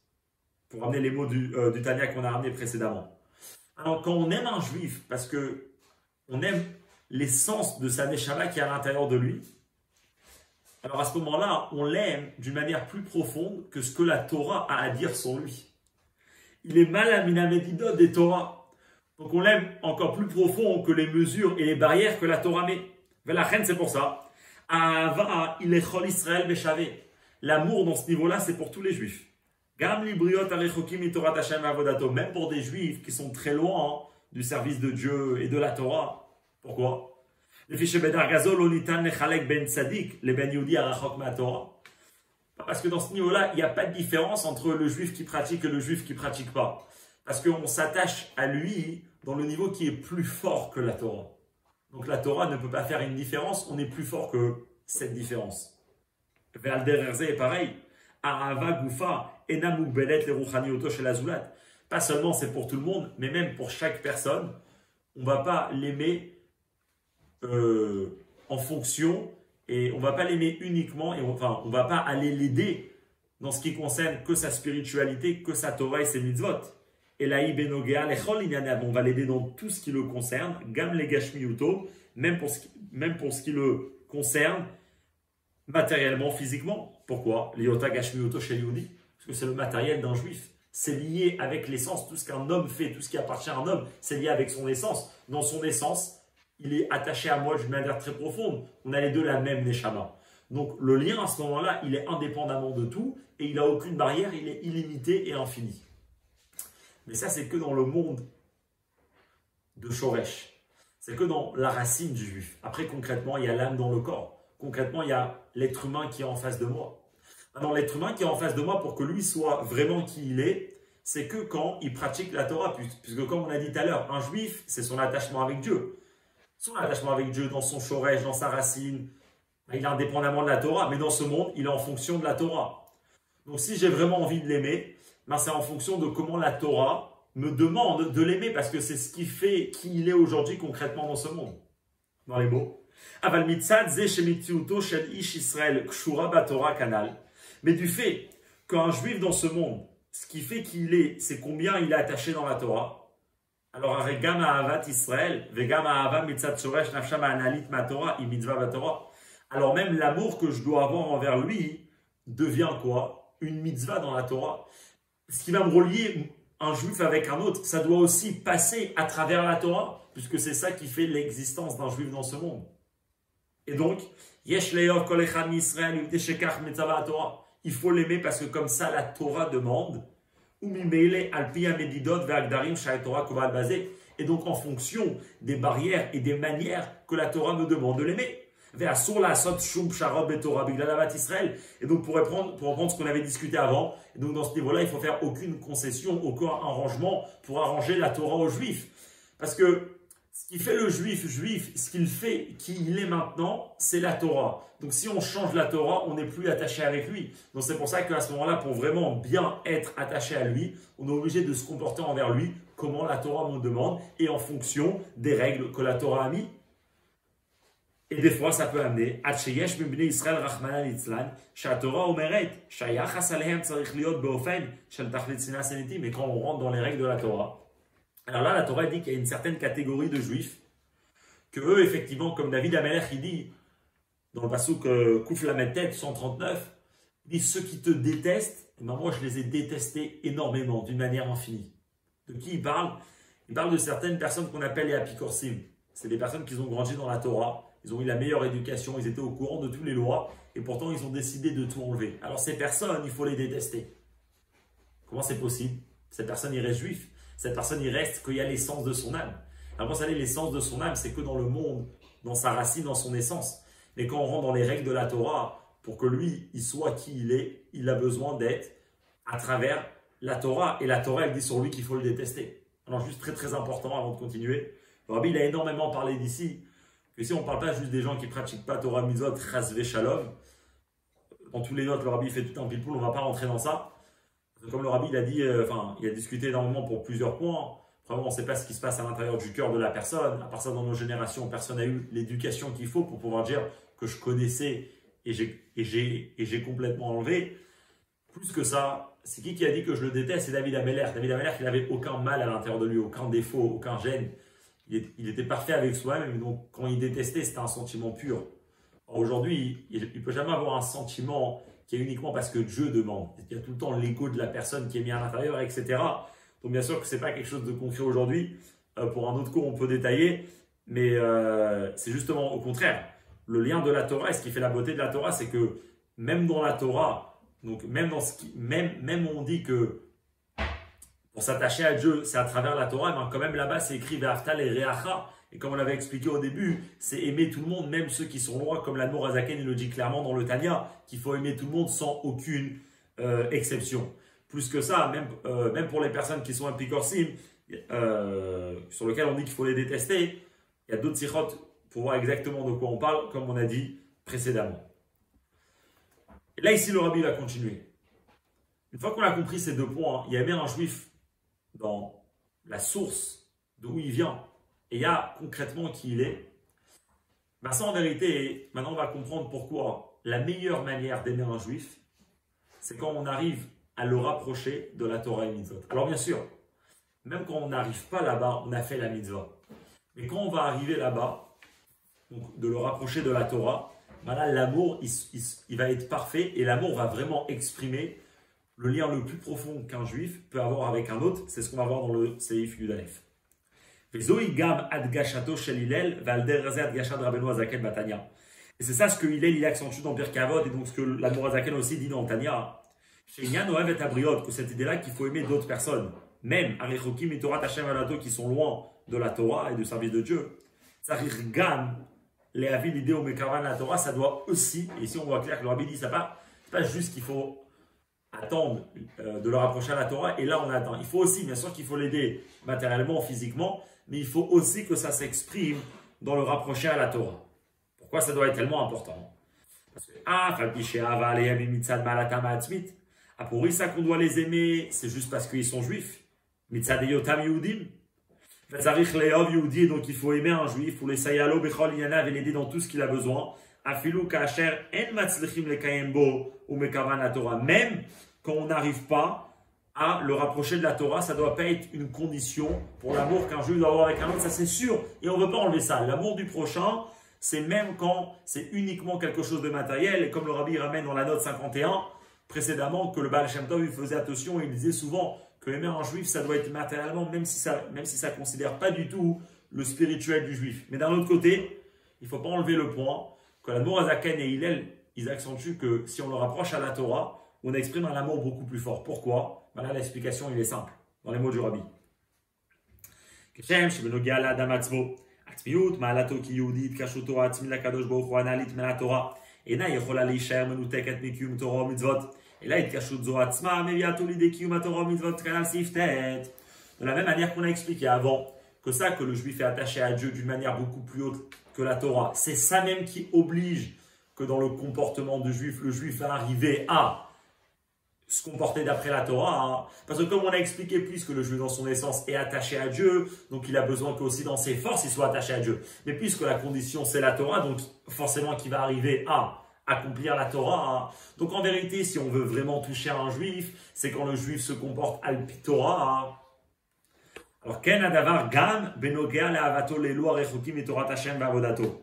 A: pour ramener les mots du Tanya qu'on a ramené précédemment. Alors, quand on aime un juif, parce que on aime l'essence de sa neshama qui est à l'intérieur de lui, alors à ce moment-là, on l'aime d'une manière plus profonde que ce que la Torah a à dire sur lui. Il est mal à minamedidot des Torah. Donc on l'aime encore plus profond que les mesures et les barrières que la Torah met. La reine, c'est pour ça. Ahava, il est chol Israël beshavé. L'amour dans ce niveau-là, c'est pour tous les juifs. Même pour des juifs qui sont très loin du service de Dieu et de la Torah. Pourquoi? Parce que dans ce niveau-là, il n'y a pas de différence entre le juif qui pratique et le juif qui ne pratique pas. Parce qu'on s'attache à lui dans le niveau qui est plus fort que la Torah. Donc la Torah ne peut pas faire une différence, on est plus fort que cette différence. Ve'alder est pareil. Ahava Gufa, Enamuk Belet Leruchanioto chez la Zulat. Pas seulement c'est pour tout le monde, mais même pour chaque personne, on ne va pas l'aimer en fonction, et on ne va pas l'aimer uniquement, et on ne va pas aller l'aider dans ce qui concerne que sa spiritualité, que sa Torah et ses mitzvot. Et là, on va l'aider dans tout ce qui le concerne, Gam le Gashmiuto, même pour ce qui le concerne matériellement, physiquement. Pourquoi? L'Iota Gashmiuto chez Yehudi, parce que c'est le matériel d'un juif. C'est lié avec l'essence. Tout ce qu'un homme fait, tout ce qui appartient à un homme, c'est lié avec son essence. Dans son essence, il est attaché à moi d'une manière très profonde. On a les deux la même neshama. Donc le lien à ce moment-là, il est indépendamment de tout et il n'a aucune barrière, il est illimité et infini. Mais ça, c'est que dans le monde de Shoresh. C'est que dans la racine du juif. Après, concrètement, il y a l'âme dans le corps. Concrètement, il y a l'être humain qui est en face de moi. Maintenant, l'être humain qui est en face de moi, pour que lui soit vraiment qui il est, c'est que quand il pratique la Torah. Puisque comme on a dit tout à l'heure, un juif, c'est son attachement avec Dieu. Son attachement avec Dieu dans son Shoresh, dans sa racine, il est indépendamment de la Torah. Mais dans ce monde, il est en fonction de la Torah. Donc si j'ai vraiment envie de l'aimer, c'est en fonction de comment la Torah me demande de l'aimer, parce que c'est ce qui fait qui il est aujourd'hui concrètement dans ce monde. Dans les mots. Mais du fait qu'un juif dans ce monde, ce qui fait qu'il est, c'est combien il est attaché dans la Torah. Alors, Gam Ahavat Israël, Vegam Ahava Mitzat Shoresh Nafsham Analit Ma Torah, Imitzvah Va Torah. alors même l'amour que je dois avoir envers lui devient quoi? Une mitzvah dans la Torah. Ce qui va me relier un juif avec un autre, ça doit aussi passer à travers la Torah, puisque c'est ça qui fait l'existence d'un juif dans ce monde. Et donc, Yesh le'ov kol echad mi'Israël yudeh shekach mitzvah Torah. Il faut l'aimer parce que comme ça la Torah demande. Et donc en fonction des barrières et des manières que la Torah me demande de l'aimer. Et donc pour reprendre ce qu'on avait discuté avant, et donc dans ce niveau-là, il ne faut faire aucune concession, aucun arrangement pour arranger la Torah aux Juifs. Parce que ce qui fait le juif, ce qu'il fait, qui il est maintenant, c'est la Torah. Donc si on change la Torah, on n'est plus attaché avec lui. Donc c'est pour ça qu'à ce moment-là, pour vraiment bien être attaché à lui, on est obligé de se comporter envers lui comment la Torah nous demande et en fonction des règles que la Torah a mis. Et des fois, ça peut amener à Tcheyesh b'bnei Israël Rachmana litzlan, Torah omeret, Shayachas alehem tzarich liot beofen shel tachlit sinas enitim. Mais quand on rentre dans les règles de la Torah, alors là, la Torah dit qu'il y a une certaine catégorie de juifs que eux, effectivement, comme David Amelech, il dit dans le passouk Kouf Lamed Tet 139, il dit ceux qui te détestent, et ben moi je les ai détestés énormément, d'une manière infinie. De qui il parle? Il parle de certaines personnes qu'on appelle les apikorsim. C'est des personnes qui ont grandi dans la Torah, ils ont eu la meilleure éducation, ils étaient au courant de toutes les lois, et pourtant ils ont décidé de tout enlever. Alors ces personnes, il faut les détester. Comment c'est possible? Cette personne, il reste juif. Cette personne, il reste qu'il y a l'essence de son âme. Alors, vous savez, l'essence de son âme, c'est que dans le monde, dans sa racine, dans son essence. Mais quand on rentre dans les règles de la Torah, pour que lui, il soit qui il est, il a besoin d'être à travers la Torah. Et la Torah, elle dit sur lui qu'il faut le détester. Alors, juste très très important avant de continuer. Le Rabbi, il a énormément parlé d'ici, que si on ne parle pas juste des gens qui ne pratiquent pas Torah Mitzvot, Chasve Shalom, dans tous les notes, le Rabbi fait tout un pilpoul, on ne va pas rentrer dans ça. Comme le Rabbi il a dit, il a discuté énormément pour plusieurs points. Vraiment, on ne sait pas ce qui se passe à l'intérieur du cœur de la personne. À part ça, dans nos générations, personne n'a eu l'éducation qu'il faut pour pouvoir dire que je connaissais et j'ai complètement enlevé. Plus que ça, c'est qui a dit que je le déteste? C'est David Amelech. David Amelech, il n'avait aucun mal à l'intérieur de lui, aucun défaut, aucun gêne. Il était parfait avec soi-même. Donc, quand il détestait, c'était un sentiment pur. Aujourd'hui, il ne peut jamais avoir un sentiment qui est uniquement parce que Dieu demande. Il y a tout le temps l'ego de la personne qui est mis à l'intérieur, etc. Donc bien sûr que ce n'est pas quelque chose de concret aujourd'hui. Pour un autre cours, on peut détailler. Mais c'est justement au contraire. Le lien de la Torah et ce qui fait la beauté de la Torah, c'est que même dans la Torah, donc même où on dit que pour s'attacher à Dieu, c'est à travers la Torah, mais quand même là-bas, c'est écrit Ve'aftal et Reacha. Et comme on l'avait expliqué au début, c'est aimer tout le monde, même ceux qui sont loin, comme l'Admor Azaken il le dit clairement dans le Tanya, qu'il faut aimer tout le monde sans aucune exception. Plus que ça, même pour les personnes qui sont apikorsim, sur lesquelles on dit qu'il faut les détester, il y a d'autres sikhot pour voir exactement de quoi on parle, comme on a dit précédemment. Et là, ici, le Rabbi va continuer. Une fois qu'on a compris ces deux points, il y a bien un juif dans la source d'où il vient, et il y a concrètement qui il est. Ben ça, en vérité, maintenant on va comprendre pourquoi la meilleure manière d'aimer un juif, c'est quand on arrive à le rapprocher de la Torah et Mitzvot. Alors bien sûr, même quand on n'arrive pas là-bas, on a fait la Mitzvah. Mais quand on va arriver là-bas, donc de le rapprocher de la Torah, ben là, l'amour, il va être parfait et l'amour va vraiment exprimer le lien le plus profond qu'un juif peut avoir avec un autre. C'est ce qu'on va voir dans le Seif Yudalef. Et c'est ça ce que il accentue dans Pirkei Avot et donc ce que l'Admor Azaken aussi dit dans Tanya. Que cette idée-là qu'il faut aimer d'autres personnes, même Arechokim et Torah Hashem Alato qui sont loin de la Torah et du service de Dieu. Les avis l'idée au Mekavan la Torah, ça doit aussi, et ici on voit clair que le Rabbi dit ça c'est pas juste qu'il faut attendre de le rapprocher à la Torah et là on attend. Il faut aussi, bien sûr qu'il faut l'aider matériellement, physiquement, mais il faut aussi que ça s'exprime dans le rapprocher à la Torah. Pourquoi ça doit être tellement important? Parce que pour ça qu'on doit les aimer, c'est juste parce qu'ils sont juifs. Mitzad yotam Yehudim. Donc il faut aimer un juif, pour les sayalo bechol yana et l'aider dans tout ce qu'il a besoin. Afilu kasher en matzlichim lekayem bo ou mekavan la Torah. Même quand on n'arrive pas à le rapprocher de la Torah, ça ne doit pas être une condition pour l'amour qu'un juif doit avoir avec un autre, ça c'est sûr. Et on ne veut pas enlever ça. L'amour du prochain, c'est même quand c'est uniquement quelque chose de matériel, et comme le Rabbi ramène dans la note 51 précédemment, que le Baal Shem Tov il faisait attention, il disait souvent que aimer un juif, ça doit être matériellement, même si ça ne considère pas du tout le spirituel du juif. Mais d'un autre côté, il ne faut pas enlever le point que la Mourazaken et Hillel, ils accentuent que si on le rapproche à la Torah, on exprime un amour beaucoup plus fort. Pourquoi? Ben là, l'explication, il est simple, dans les mots du Rabbi. עצמיות, מעלתו כיהודית, קשרותו העצמי לקדוש ברוך הוא הנעלית מהתורה, אינה יכולה להישאר מנותקת מקיום תורה ומצוות, אלא התקשרות זו עצמה מביאתו לידי קיום התורה ומצוות כנ"ל סעיף ט'. De la même manière qu'on a expliqué avant, que ça, que le juif est attaché à Dieu d'une manière beaucoup plus haute que la Torah, c'est ça même qui oblige que dans le comportement du juif, le juif va arriver à se comporter d'après la Torah, parce que comme on a expliqué, puisque le juif dans son essence est attaché à Dieu, donc il a besoin qu'aussi dans ses forces il soit attaché à Dieu. Mais puisque la condition c'est la Torah, donc forcément qu'il va arriver à accomplir la Torah. Donc en vérité, si on veut vraiment toucher à un juif, c'est quand le juif se comporte alpi Torah. Alors ken adavar gam benogea le'avato lelu arechukim mitorat Hashem ve'avodato.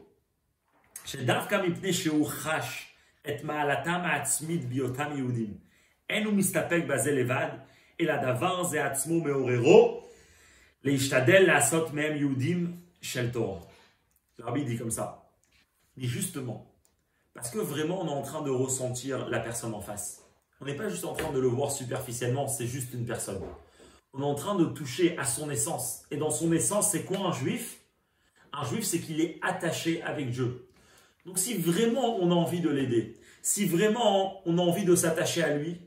A: שדווקא מפני שהוא חש את מעלתם העצמית בהיותם יהודים. אין הוא מסתפק בזה לבד, אלא דבר זה עצמו מעוררו, להשתדל לעשות מהם יהודים של תורה. Le Rabbi dit comme ça. Mais justement, parce que vraiment on est en train de ressentir la personne en face. On n'est pas juste en train de le voir superficiellement, c'est juste une personne. On est en train de toucher à son essence. Et dans son essence, c'est quoi un juif? Un juif, c'est qu'il est attaché avec Dieu. Donc si vraiment on a envie de l'aider, si vraiment on a envie de s'attacher à lui,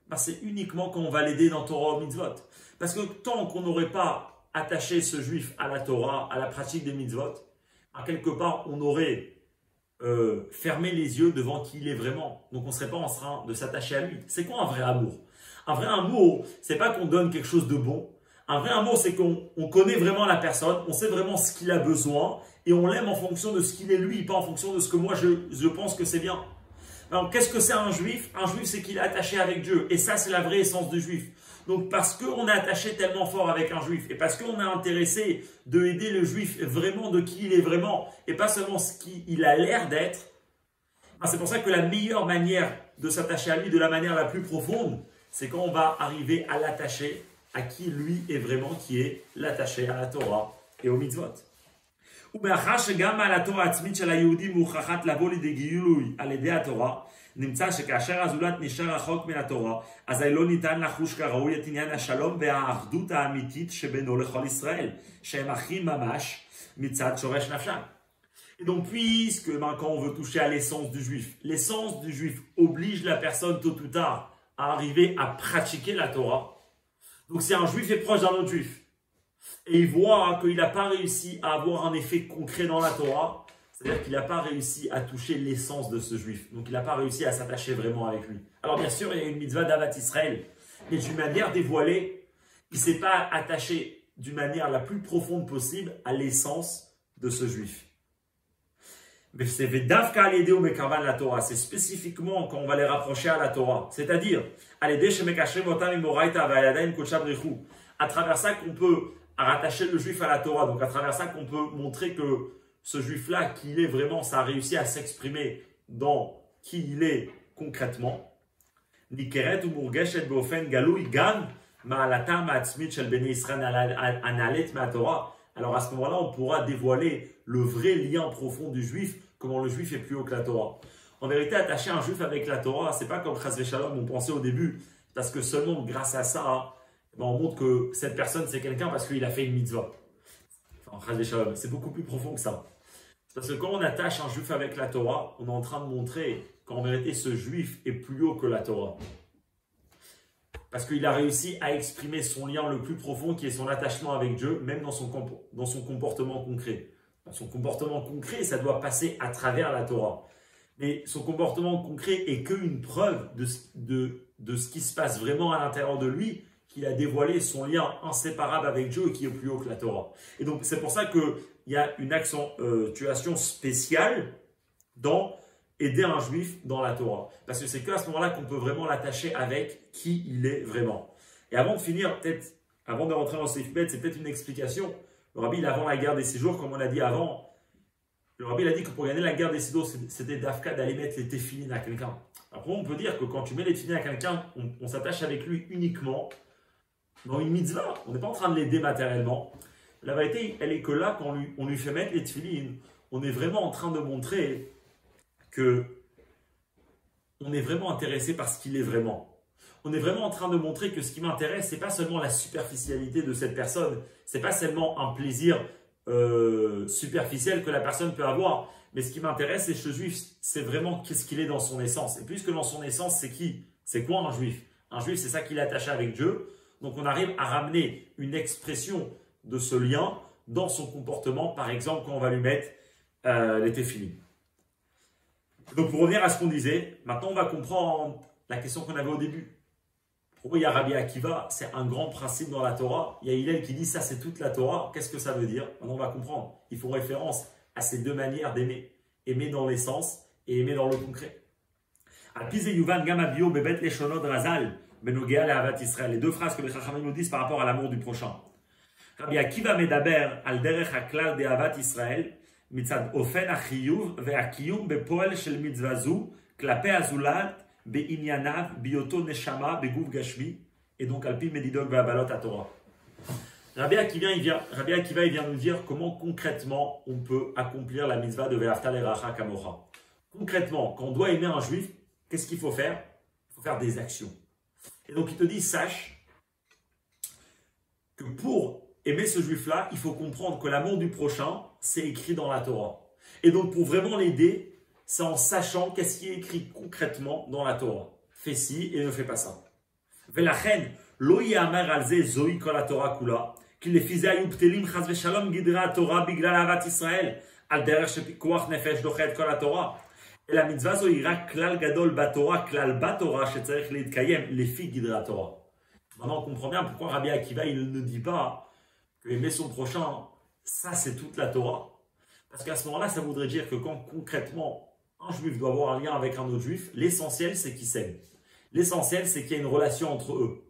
A: ben c'est uniquement quand on va l'aider dans Torah mitzvot. Parce que tant qu'on n'aurait pas attaché ce juif à la Torah, à la pratique des mitzvot, à quelque part on aurait fermé les yeux devant qui il est vraiment. Donc on ne serait pas en train de s'attacher à lui. C'est quoi un vrai amour? Un vrai amour, c'est pas qu'on donne quelque chose de bon. Un vrai amour, c'est qu'on connaît vraiment la personne, on sait vraiment ce qu'il a besoin et on l'aime en fonction de ce qu'il est lui, pas en fonction de ce que moi je pense que c'est bien. Alors, qu'est-ce que c'est un juif? Un juif, c'est qu'il est attaché avec Dieu. Et ça, c'est la vraie essence du juif. Donc, parce qu'on est attaché tellement fort avec un juif, et parce qu'on est intéressé de aider le juif vraiment de qui il est vraiment, et pas seulement ce qu'il a l'air d'être, c'est pour ça que la meilleure manière de s'attacher à lui de la manière la plus profonde, c'est quand on va arriver à l'attacher à qui lui est vraiment, qui est l'attaché à la Torah et aux mitzvot. ומאחר שגם מעלתו העצמית של היהודי מוכרחת לבוא לידי גילוי על ידי התורה, נמצא שכאשר הזולת נשאר רחוק מן התורה, אזי לא ניתן לחוש כראוי את עניין השלום והאחדות האמיתית שבינו לכל ישראל, שהם אחים ממש מצד שורש נפשם. Et donc, puisque quand on veut toucher à l'essence du juif oblige la personne tôt ou tard à arriver à pratiquer la Torah. Donc, si un juif est proche d'un autre juif, et il voit qu'il n'a pas réussi à avoir un effet concret dans la Torah, c'est-à-dire qu'il n'a pas réussi à toucher l'essence de ce juif. Donc il n'a pas réussi à s'attacher vraiment avec lui. Alors bien sûr, il y a une mitzvah d'Avat Israël, mais d'une manière dévoilée, il ne s'est pas attaché d'une manière la plus profonde possible à l'essence de ce juif. Mais c'est Vedavka al-Yedé ou Mekarvan la Torah. C'est spécifiquement quand on va les rapprocher à la Torah. C'est-à-dire, al-Yedé shemekashem otam imoraita va'yadayim kodsha brichu. À travers ça qu'on peut rattacher le juif à la Torah. Donc à travers ça qu'on peut montrer que ce juif-là, qui il est vraiment, ça a réussi à s'exprimer dans qui il est concrètement. Nikeret ou murgeshet beofen galui gam ma'alatam ma'atzmit shel bnei Israël analet ma'Torah. Alors à ce moment-là, on pourra dévoiler le vrai lien profond du juif, comment le juif est plus haut que la Torah. En vérité, attacher un juif avec la Torah, c'est pas comme Chas v'Shalom on pensait au début, parce que seulement grâce à ça, on montre que cette personne c'est quelqu'un parce qu'il a fait une mitzvah. Enfin, Chas v'Shalom, c'est beaucoup plus profond que ça. Parce que quand on attache un juif avec la Torah, on est en train de montrer qu'en vérité ce juif est plus haut que la Torah. Parce qu'il a réussi à exprimer son lien le plus profond qui est son attachement avec Dieu, même dans son comportement concret. Son comportement concret, ça doit passer à travers la Torah. Mais son comportement concret est qu'une preuve de ce qui se passe vraiment à l'intérieur de lui, qu'il a dévoilé son lien inséparable avec Dieu qui est plus haut que la Torah. Et donc c'est pour ça qu'il y a une accentuation spéciale dans aider un juif dans la Torah. Parce que c'est qu'à ce moment-là qu'on peut vraiment l'attacher avec qui il est vraiment. Et avant de finir, peut-être, avant de rentrer dans Seif Bet, c'est peut-être une explication. Le Rabbi, avant la guerre des séjours, comme on l'a dit avant, Le rabbi il a dit que pour gagner la guerre des Sidos, c'était d'Afka d'aller mettre les téphilines à quelqu'un. Après, on peut dire que quand tu mets les téphilines à quelqu'un, on s'attache avec lui uniquement dans une mitzvah. On n'est pas en train de l'aider matériellement. La vérité, elle est que là, quand on lui fait mettre les téphilines, on est vraiment en train de montrer que on est vraiment intéressé par ce qu'il est vraiment. On est vraiment en train de montrer que ce qui m'intéresse, c'est pas seulement la superficialité de cette personne, c'est pas seulement un plaisir superficiel que la personne peut avoir, mais ce qui m'intéresse, c'est ce juif, c'est vraiment qu'est-ce qu'il est dans son essence. Et puisque dans son essence, c'est qui? C'est quoi un juif? Un juif, c'est ça qu'il est attaché avec Dieu. Donc on arrive à ramener une expression de ce lien dans son comportement, par exemple quand on va lui mettre les téphilines. Donc pour revenir à ce qu'on disait, maintenant on va comprendre la question qu'on avait au début. Pourquoi il y a Rabbi Akiva, c'est un grand principe dans la Torah. Il y a Hillel qui dit ça c'est toute la Torah. Qu'est-ce que ça veut dire? Maintenant on va comprendre. Ils font référence à ces deux manières d'aimer. Aimer dans l'essence et aimer dans le concret. Les deux phrases que les Chachamim nous disent par rapport à l'amour du prochain. Rabbi Akiva medaber al derech haklal de avat Israël מצד אופן החיוב והקיום בפועל של מצווה זו כלפי הזולת בענייניו בהיותו נשמה בגוף גשמי et donc על פי מדידות והבלות התורה. Rabbi Akiva il vient nous dire comment concrètement on peut accomplir la mitzvah de Ve'afta l'eracha kamocha. Concrètement, quand on doit aimer un juif, qu'est-ce qu'il faut faire? Il faut faire des actions. Et donc il te dit, sache que pour aimer ce juif-là, il faut comprendre que l'amour du prochain, c'est écrit dans la Torah. Et donc, pour vraiment l'aider, c'est en sachant qu'est-ce qui est écrit concrètement dans la Torah. Fais ci et ne fais pas ça. Velachen, lo yamer alze zoi kol Torah kula, ki lefize ayu ptelim chaz veshalom gidra Torah biglal avat Israël, al derech shepikuach nefesh dochet kol Torah. Et la mitzvah zo ira klal gadol batorah, klal batorah, shetzarech leitkayem, lefi gidra Torah. Maintenant, on comprend bien pourquoi Rabbi Akiva, il ne dit pas que aimer son prochain, ça c'est toute la Torah. Parce qu'à ce moment-là, ça voudrait dire que quand concrètement, un juif doit avoir un lien avec un autre juif, l'essentiel c'est qu'ils s'aiment. L'essentiel c'est qu'il y a une relation entre eux.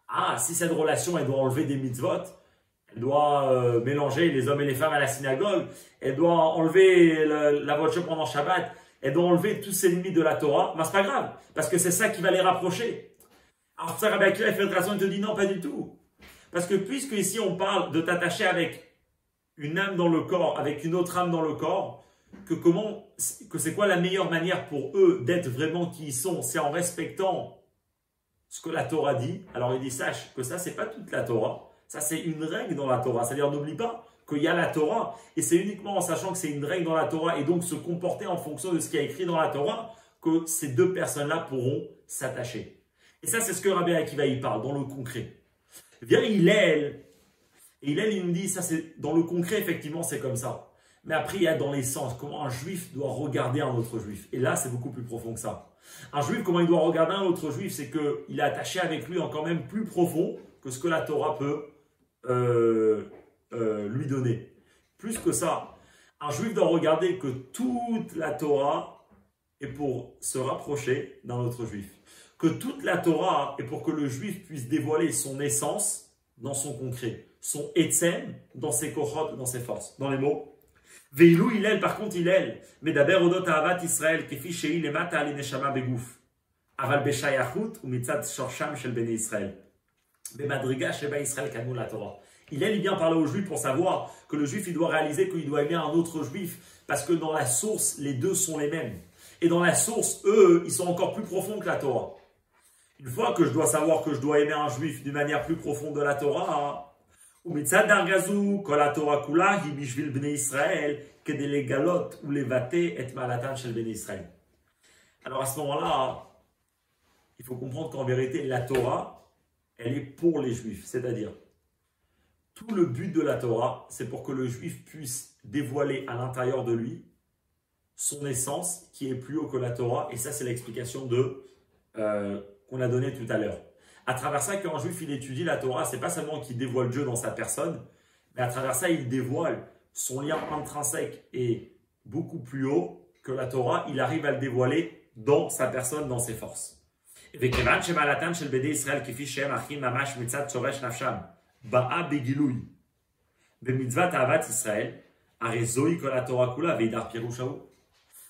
A: Ah, si cette relation, elle doit enlever des mitzvot, elle doit mélanger les hommes et les femmes à la synagogue, elle doit enlever la voiture pendant Shabbat, elle doit enlever tous ces limites de la Torah, ben c'est pas grave, parce que c'est ça qui va les rapprocher. Alors ça, Rabbi Akiva, il fait une raison, il te dit non, pas du tout. Parce que puisque ici on parle de t'attacher avec une âme dans le corps, avec une autre âme dans le corps, que c'est quoi la meilleure manière pour eux d'être vraiment qui ils sont? C'est en respectant ce que la Torah dit. Alors il dit, sache que ça c'est pas toute la Torah, ça c'est une règle dans la Torah. C'est-à-dire n'oublie pas qu'il y a la Torah, et c'est uniquement en sachant que c'est une règle dans la Torah, et donc se comporter en fonction de ce qui est écrit dans la Torah, que ces deux personnes-là pourront s'attacher. Et ça c'est ce que Rabbi Akiva y parle, dans le concret. Vient Hillel, et Hillel il nous dit, ça c'est dans le concret effectivement c'est comme ça. Mais après il y a dans l'essence, comment un juif doit regarder un autre juif. Et là c'est beaucoup plus profond que ça. Un juif, comment il doit regarder un autre juif, c'est qu'il est attaché avec lui encore même plus profond que ce que la Torah peut lui donner. Plus que ça, un juif doit regarder que toute la Torah est pour se rapprocher d'un autre juif. Que toute la Torah est pour que le juif puisse dévoiler son essence dans son concret, son etzem dans ses kochot, dans ses forces. Dans les mots, Veilou Hillel, par contre Hillel, Medaber odot ahavat Israël, kefi shei lemata ali neshama begouf, aval beshayachut ou mitzad shorsham shel bnei Israël, bemadriga sheba Israël kanu la Torah. Hillel, il vient parler aux juifs pour savoir que le juif, il doit réaliser qu'il doit aimer un autre juif, parce que dans la source, les deux sont les mêmes. Et dans la source, eux, ils sont encore plus profonds que la Torah. Une fois que je dois savoir que je dois aimer un juif d'une manière plus profonde de la Torah, ou mitzad dargazou, kol la Torah kula, hi bishvil bnei Israël, kede legalot ou levate et malatan shel bnei Israël. Alors à ce moment-là, il faut comprendre qu'en vérité, la Torah, elle est pour les juifs. C'est-à-dire, tout le but de la Torah, c'est pour que le juif puisse dévoiler à l'intérieur de lui son essence qui est plus haut que la Torah. Et ça, c'est l'explication qu'on a donnée tout à l'heure. À travers ça, quand un juif il étudie la Torah, c'est pas seulement qu'il dévoile Dieu dans sa personne, mais à travers ça, il dévoile son lien intrinsèque et beaucoup plus haut que la Torah. Il arrive à le dévoiler dans sa personne, dans ses forces. וכיוון שמעלתם של בני ישראל כפי שהם אחים ממש מצד שורש נפשם באה בגילוי במצוות אהבת ישראל, Arezoi kol Torah kula veidar pirushahu.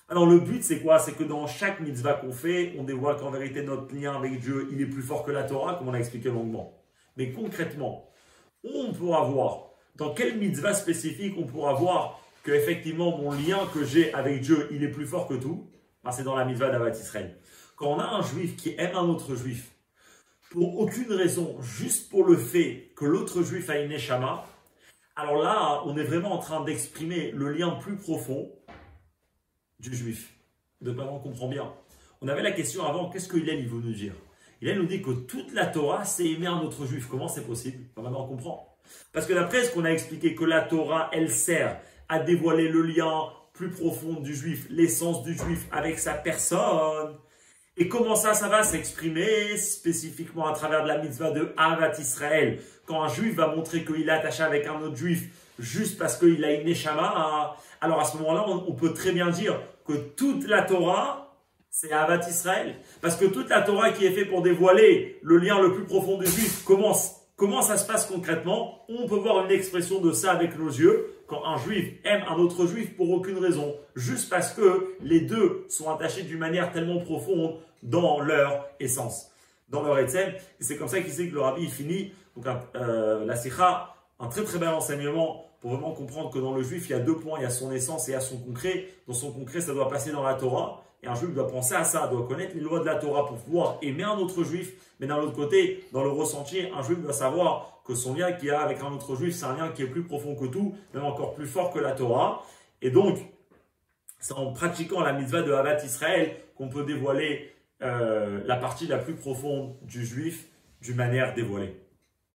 A: Alors le but c'est quoi? C'est que dans chaque mitzvah qu'on fait, on dévoile qu'en vérité notre lien avec Dieu, il est plus fort que la Torah, comme on a expliqué longuement. Mais concrètement, où on pourra voir, dans quelle mitzvah spécifique on pourra voir que effectivement mon lien que j'ai avec Dieu, il est plus fort que tout, ben, c'est dans la mitzvah d'Avat Israël. Quand on a un juif qui aime un autre juif, pour aucune raison, juste pour le fait que l'autre juif a une neshama, alors là, on est vraiment en train d'exprimer le lien plus profond du juif. De on comprend bien. On avait la question avant, qu'est-ce que Hillel il veut nous dire? Hillel nous dit que toute la Torah, c'est aimer un autre juif. Comment c'est possible? Maintenant on comprend. Parce que d'après ce qu'on a expliqué, que la Torah, elle sert à dévoiler le lien plus profond du juif, l'essence du juif avec sa personne. Et comment ça va s'exprimer spécifiquement à travers de la mitzvah de Ahavat Israël? Quand un juif va montrer qu'il est attaché avec un autre juif juste parce qu'il a une neshama, alors à ce moment-là, on peut très bien dire que toute la Torah, c'est Ahavat Israël. Parce que toute la Torah qui est faite pour dévoiler le lien le plus profond du juif, comment ça se passe concrètement? On peut voir une expression de ça avec nos yeux. Quand un juif aime un autre juif pour aucune raison, juste parce que les deux sont attachés d'une manière tellement profonde dans leur essence, dans leur etzem. Et c'est comme ça qu'il sait que le rabbi finit donc, la sikha, un très très bel enseignement pour vraiment comprendre que dans le juif, il y a deux points, il y a son essence et il y a son concret. Dans son concret, ça doit passer dans la Torah. Et un juif doit penser à ça, doit connaître les lois de la Torah pour pouvoir aimer un autre juif. Mais d'un autre côté, dans le ressenti, un juif doit savoir que son lien qu'il a avec un autre juif, c'est un lien qui est plus profond que tout, même encore plus fort que la Torah. Et donc, c'est en pratiquant la mitzvah de Ahavat Israël qu'on peut dévoiler la partie la plus profonde du juif d'une manière dévoilée.